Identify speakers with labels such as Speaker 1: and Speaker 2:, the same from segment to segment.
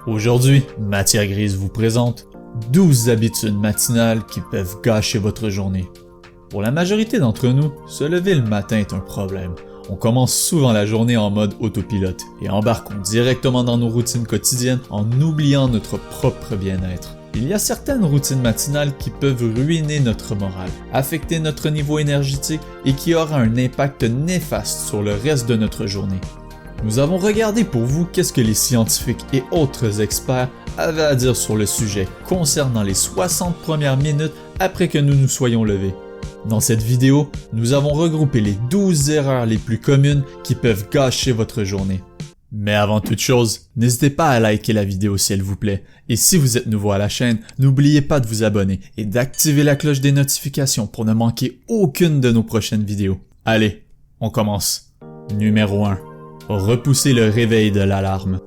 Speaker 1: Aujourd'hui, Matière Grise vous présente 12 habitudes matinales qui peuvent gâcher votre journée. Pour la majorité d'entre nous, se lever le matin est un problème. On commence souvent la journée en mode autopilote et embarquons directement dans nos routines quotidiennes en oubliant notre propre bien-être. Il y a certaines routines matinales qui peuvent ruiner notre morale, affecter notre niveau énergétique et qui aura un impact néfaste sur le reste de notre journée. Nous avons regardé pour vous qu'est-ce que les scientifiques et autres experts avaient à dire sur le sujet concernant les 60 premières minutes après que nous nous soyons levés. Dans cette vidéo, nous avons regroupé les 12 erreurs les plus communes qui peuvent gâcher votre journée. Mais avant toute chose, n'hésitez pas à liker la vidéo s'il vous plaît. Et si vous êtes nouveau à la chaîne, n'oubliez pas de vous abonner et d'activer la cloche des notifications pour ne manquer aucune de nos prochaines vidéos. Allez, on commence. Numéro 1. Repousser le réveil de l'alarme.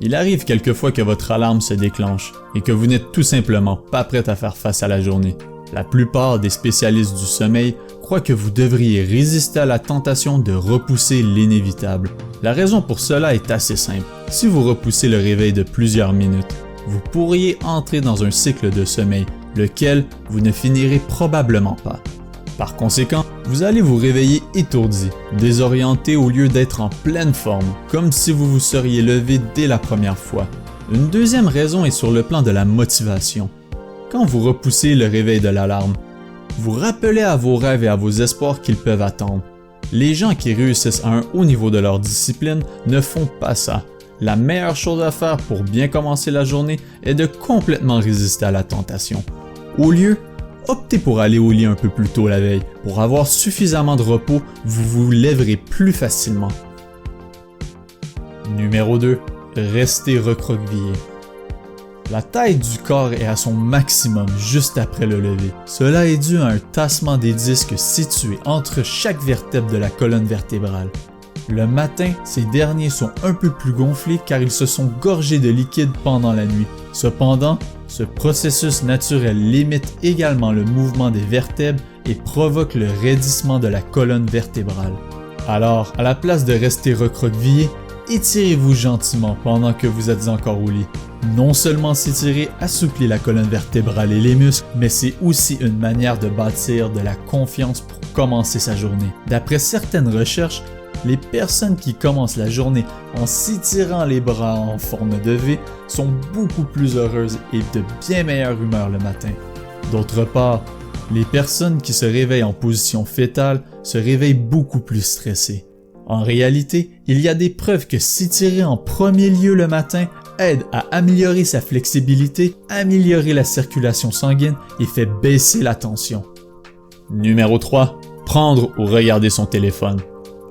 Speaker 1: Il arrive quelquefois que votre alarme se déclenche et que vous n'êtes tout simplement pas prêt à faire face à la journée. La plupart des spécialistes du sommeil croient que vous devriez résister à la tentation de repousser l'inévitable. La raison pour cela est assez simple. Si vous repoussez le réveil de plusieurs minutes, vous pourriez entrer dans un cycle de sommeil, lequel vous ne finirez probablement pas. Par conséquent, vous allez vous réveiller étourdi, désorienté au lieu d'être en pleine forme, comme si vous vous seriez levé dès la première fois. Une deuxième raison est sur le plan de la motivation. Quand vous repoussez le réveil de l'alarme, vous rappelez à vos rêves et à vos espoirs qu'ils peuvent attendre. Les gens qui réussissent à un haut niveau de leur discipline ne font pas ça. La meilleure chose à faire pour bien commencer la journée est de complètement résister à la tentation. Au lieu, optez pour aller au lit un peu plus tôt la veille. Pour avoir suffisamment de repos, vous vous lèverez plus facilement. Numéro 2. Restez recroquevillé. La taille du corps est à son maximum juste après le lever. Cela est dû à un tassement des disques situés entre chaque vertèbre de la colonne vertébrale. Le matin, ces derniers sont un peu plus gonflés car ils se sont gorgés de liquide pendant la nuit. Cependant, ce processus naturel limite également le mouvement des vertèbres et provoque le raidissement de la colonne vertébrale. Alors, à la place de rester recroquevillé, étirez-vous gentiment pendant que vous êtes encore au lit. Non seulement s'étirer assouplit la colonne vertébrale et les muscles, mais c'est aussi une manière de bâtir de la confiance pour commencer sa journée. D'après certaines recherches, les personnes qui commencent la journée en s'étirant les bras en forme de V sont beaucoup plus heureuses et de bien meilleure humeur le matin. D'autre part, les personnes qui se réveillent en position fétale se réveillent beaucoup plus stressées. En réalité, il y a des preuves que s'étirer en premier lieu le matin aide à améliorer sa flexibilité, améliorer la circulation sanguine et fait baisser la tension. Numéro 3. Prendre ou regarder son téléphone.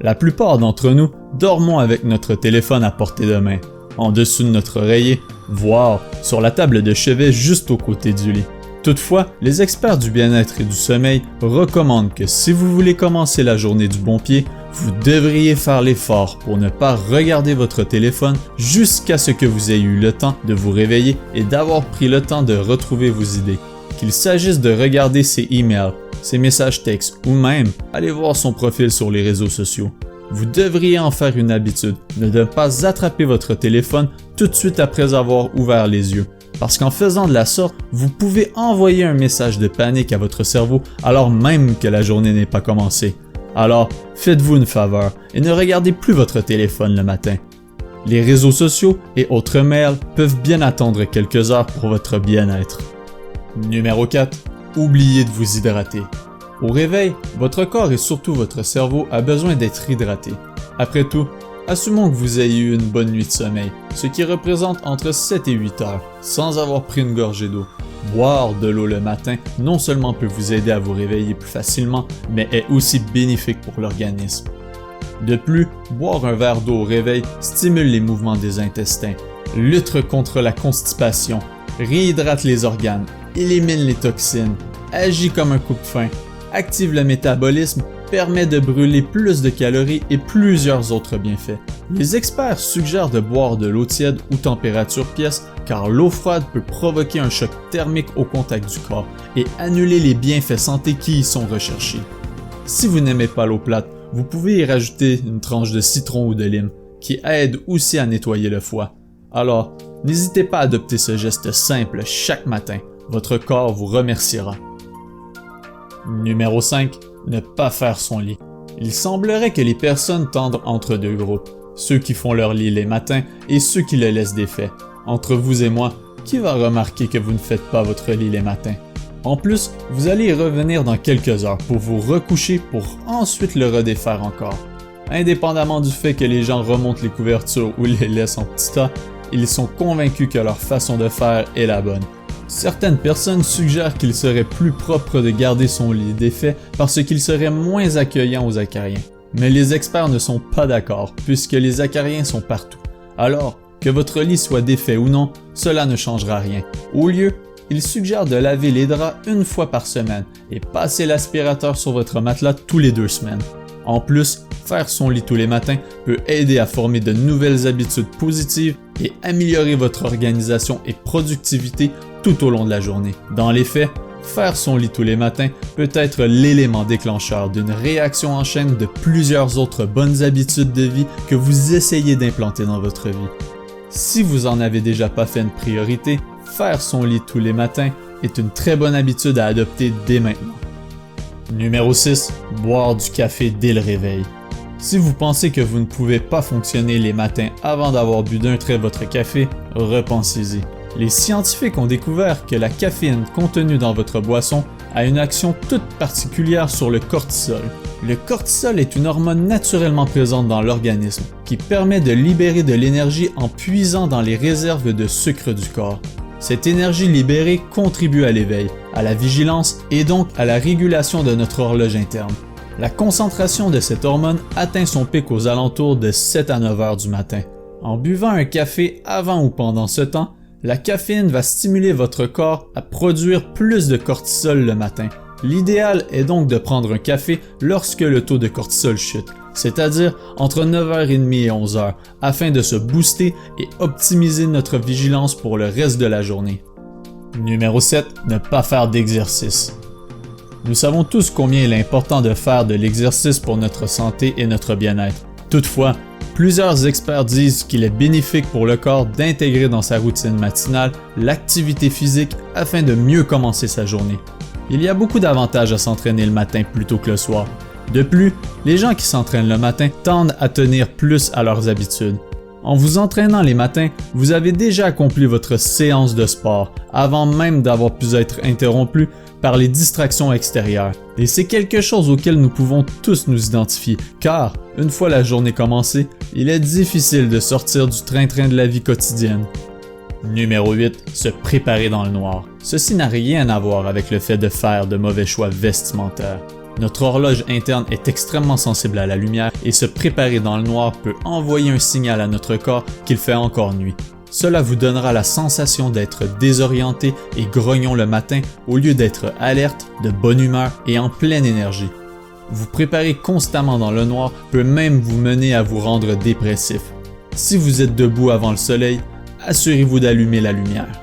Speaker 1: La plupart d'entre nous dormons avec notre téléphone à portée de main, en dessous de notre oreiller, voire sur la table de chevet juste aux côtés du lit. Toutefois, les experts du bien-être et du sommeil recommandent que si vous voulez commencer la journée du bon pied, vous devriez faire l'effort pour ne pas regarder votre téléphone jusqu'à ce que vous ayez eu le temps de vous réveiller et d'avoir pris le temps de retrouver vos idées. Qu'il s'agisse de regarder ses emails, ses messages textes ou même aller voir son profil sur les réseaux sociaux. Vous devriez en faire une habitude de ne pas attraper votre téléphone tout de suite après avoir ouvert les yeux. Parce qu'en faisant de la sorte, vous pouvez envoyer un message de panique à votre cerveau alors même que la journée n'est pas commencée. Alors, faites-vous une faveur et ne regardez plus votre téléphone le matin. Les réseaux sociaux et autres mails peuvent bien attendre quelques heures pour votre bien-être. Numéro 4. Oubliez de vous hydrater. Au réveil, votre corps et surtout votre cerveau a besoin d'être hydraté. Après tout, assumons que vous ayez eu une bonne nuit de sommeil, ce qui représente entre 7 et 8 heures, sans avoir pris une gorgée d'eau. Boire de l'eau le matin non seulement peut vous aider à vous réveiller plus facilement, mais est aussi bénéfique pour l'organisme. De plus, boire un verre d'eau au réveil stimule les mouvements des intestins, lutte contre la constipation, réhydrate les organes, élimine les toxines, agit comme un coupe-faim, active le métabolisme, permet de brûler plus de calories et plusieurs autres bienfaits. Les experts suggèrent de boire de l'eau tiède ou température pièce car l'eau froide peut provoquer un choc thermique au contact du corps et annuler les bienfaits santé qui y sont recherchés. Si vous n'aimez pas l'eau plate, vous pouvez y rajouter une tranche de citron ou de lime qui aide aussi à nettoyer le foie. Alors, N'hésitez pas à adopter ce geste simple chaque matin. Votre corps vous remerciera. Numéro 5. Ne pas faire son lit. Il semblerait que les personnes tendent entre deux groupes. Ceux qui font leur lit les matins et ceux qui le laissent défait. Entre vous et moi, qui va remarquer que vous ne faites pas votre lit les matins? En plus, vous allez y revenir dans quelques heures pour vous recoucher pour ensuite le redéfaire encore. Indépendamment du fait que les gens remontent les couvertures ou les laissent en petits tas, ils sont convaincus que leur façon de faire est la bonne. Certaines personnes suggèrent qu'il serait plus propre de garder son lit défait parce qu'il serait moins accueillant aux acariens. Mais les experts ne sont pas d'accord puisque les acariens sont partout. Alors, que votre lit soit défait ou non, cela ne changera rien. Au lieu, ils suggèrent de laver les draps une fois par semaine et passer l'aspirateur sur votre matelas tous les 2 semaines. En plus, faire son lit tous les matins peut aider à former de nouvelles habitudes positives et améliorer votre organisation et productivité tout au long de la journée. Dans les faits, faire son lit tous les matins peut être l'élément déclencheur d'une réaction en chaîne de plusieurs autres bonnes habitudes de vie que vous essayez d'implanter dans votre vie. Si vous en avez déjà pas fait une priorité, faire son lit tous les matins est une très bonne habitude à adopter dès maintenant. Numéro 6. Boire du café dès le réveil. Si vous pensez que vous ne pouvez pas fonctionner les matins avant d'avoir bu d'un trait votre café, repensez-y. Les scientifiques ont découvert que la caféine contenue dans votre boisson a une action toute particulière sur le cortisol. Le cortisol est une hormone naturellement présente dans l'organisme qui permet de libérer de l'énergie en puisant dans les réserves de sucre du corps. Cette énergie libérée contribue à l'éveil, à la vigilance et donc à la régulation de notre horloge interne. La concentration de cette hormone atteint son pic aux alentours de 7 à 9 heures du matin. En buvant un café avant ou pendant ce temps, la caféine va stimuler votre corps à produire plus de cortisol le matin. L'idéal est donc de prendre un café lorsque le taux de cortisol chute, c'est-à-dire entre 9h30 et 11h, afin de se booster et optimiser notre vigilance pour le reste de la journée. Numéro 7. Ne pas faire d'exercice. Nous savons tous combien il est important de faire de l'exercice pour notre santé et notre bien-être. Toutefois, plusieurs experts disent qu'il est bénéfique pour le corps d'intégrer dans sa routine matinale l'activité physique afin de mieux commencer sa journée. Il y a beaucoup d'avantages à s'entraîner le matin plutôt que le soir. De plus, les gens qui s'entraînent le matin tendent à tenir plus à leurs habitudes. En vous entraînant les matins, vous avez déjà accompli votre séance de sport avant même d'avoir pu être interrompu par les distractions extérieures. Et c'est quelque chose auquel nous pouvons tous nous identifier, car, une fois la journée commencée, il est difficile de sortir du train-train de la vie quotidienne. Numéro 8. Se préparer dans le noir. Ceci n'a rien à voir avec le fait de faire de mauvais choix vestimentaires. Notre horloge interne est extrêmement sensible à la lumière et se préparer dans le noir peut envoyer un signal à notre corps qu'il fait encore nuit. Cela vous donnera la sensation d'être désorienté et grognon le matin au lieu d'être alerte, de bonne humeur et en pleine énergie. Vous préparer constamment dans le noir peut même vous mener à vous rendre dépressif. Si vous êtes debout avant le soleil, assurez-vous d'allumer la lumière.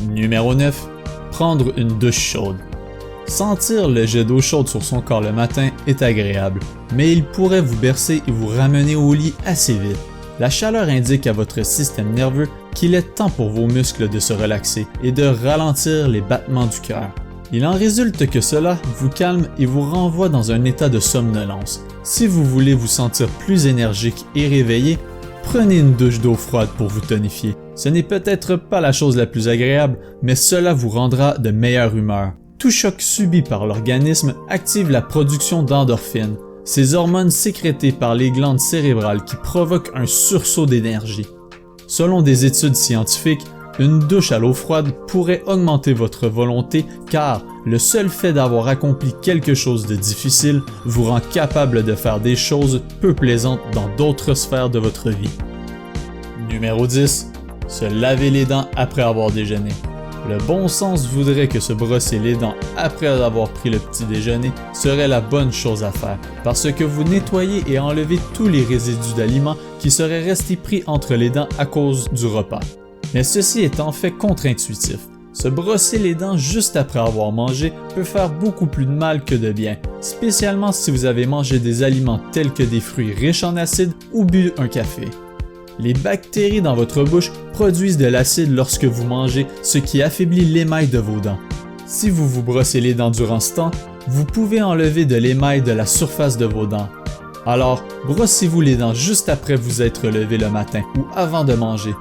Speaker 1: Numéro 9. Prendre une douche chaude. Sentir le jet d'eau chaude sur son corps le matin est agréable, mais il pourrait vous bercer et vous ramener au lit assez vite. La chaleur indique à votre système nerveux qu'il est temps pour vos muscles de se relaxer et de ralentir les battements du cœur. Il en résulte que cela vous calme et vous renvoie dans un état de somnolence. Si vous voulez vous sentir plus énergique et réveillé, prenez une douche d'eau froide pour vous tonifier. Ce n'est peut-être pas la chose la plus agréable, mais cela vous rendra de meilleure humeur. Tout choc subi par l'organisme active la production d'endorphines, ces hormones sécrétées par les glandes cérébrales qui provoquent un sursaut d'énergie. Selon des études scientifiques, une douche à l'eau froide pourrait augmenter votre volonté car le seul fait d'avoir accompli quelque chose de difficile vous rend capable de faire des choses peu plaisantes dans d'autres sphères de votre vie. Numéro 10. Se laver les dents après avoir déjeuné. Le bon sens voudrait que se brosser les dents après avoir pris le petit déjeuner serait la bonne chose à faire, parce que vous nettoyez et enlevez tous les résidus d'aliments qui seraient restés pris entre les dents à cause du repas. Mais ceci est en fait contre-intuitif. Se brosser les dents juste après avoir mangé peut faire beaucoup plus de mal que de bien, spécialement si vous avez mangé des aliments tels que des fruits riches en acides ou bu un café. Les bactéries dans votre bouche produisent de l'acide lorsque vous mangez, ce qui affaiblit l'émail de vos dents. Si vous vous brossez les dents durant ce temps, vous pouvez enlever de l'émail de la surface de vos dents. Alors, brossez-vous les dents juste après vous être levé le matin ou avant de manger.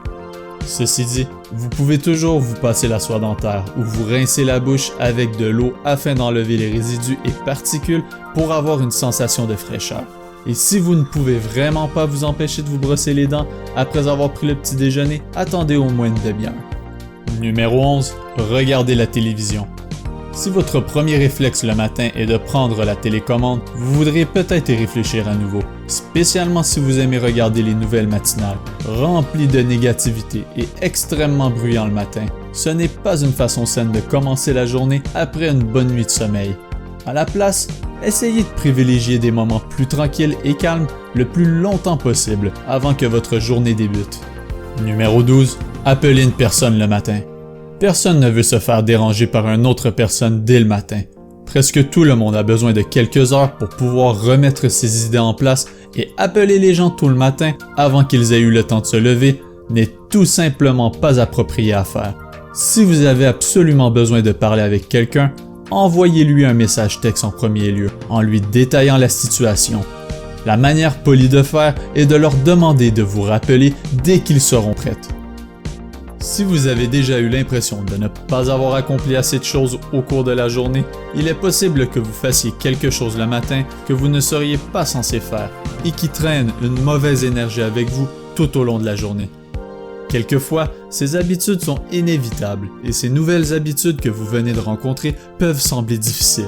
Speaker 1: Ceci dit, vous pouvez toujours vous passer la soie dentaire ou vous rincer la bouche avec de l'eau afin d'enlever les résidus et particules pour avoir une sensation de fraîcheur. Et si vous ne pouvez vraiment pas vous empêcher de vous brosser les dents après avoir pris le petit déjeuner, attendez au moins une demi-heure. Numéro 11. Regardez la télévision. Si votre premier réflexe le matin est de prendre la télécommande, vous voudrez peut-être y réfléchir à nouveau, spécialement si vous aimez regarder les nouvelles matinales, remplies de négativité et extrêmement bruyant le matin. Ce n'est pas une façon saine de commencer la journée après une bonne nuit de sommeil. À la place, essayez de privilégier des moments plus tranquilles et calmes le plus longtemps possible avant que votre journée débute. Numéro 12. Appelez une personne le matin. Personne ne veut se faire déranger par une autre personne dès le matin. Presque tout le monde a besoin de quelques heures pour pouvoir remettre ses idées en place et appeler les gens tôt le matin avant qu'ils aient eu le temps de se lever n'est tout simplement pas approprié à faire. Si vous avez absolument besoin de parler avec quelqu'un, envoyez-lui un message texte en premier lieu en lui détaillant la situation. La manière polie de faire est de leur demander de vous rappeler dès qu'ils seront prêts. Si vous avez déjà eu l'impression de ne pas avoir accompli assez de choses au cours de la journée, il est possible que vous fassiez quelque chose le matin que vous ne seriez pas censé faire et qui traîne une mauvaise énergie avec vous tout au long de la journée. Quelquefois, ces habitudes sont inévitables et ces nouvelles habitudes que vous venez de rencontrer peuvent sembler difficiles.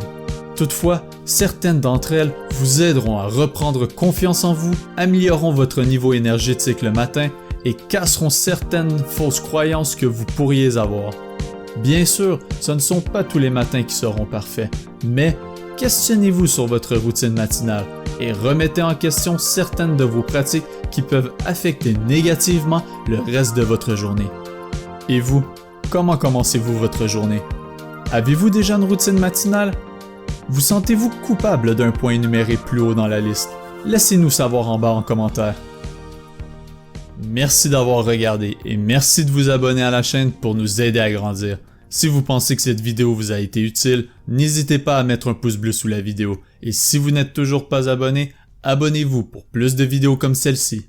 Speaker 1: Toutefois, certaines d'entre elles vous aideront à reprendre confiance en vous, amélioreront votre niveau énergétique le matin et casseront certaines fausses croyances que vous pourriez avoir. Bien sûr, ce ne sont pas tous les matins qui seront parfaits, mais questionnez-vous sur votre routine matinale et remettez en question certaines de vos pratiques qui peuvent affecter négativement le reste de votre journée. Et vous, comment commencez-vous votre journée? Avez-vous déjà une routine matinale? Vous sentez-vous coupable d'un point énuméré plus haut dans la liste? Laissez-nous savoir en bas en commentaire. Merci d'avoir regardé et merci de vous abonner à la chaîne pour nous aider à grandir. Si vous pensez que cette vidéo vous a été utile, n'hésitez pas à mettre un pouce bleu sous la vidéo. Et si vous n'êtes toujours pas abonné, abonnez-vous pour plus de vidéos comme celle-ci.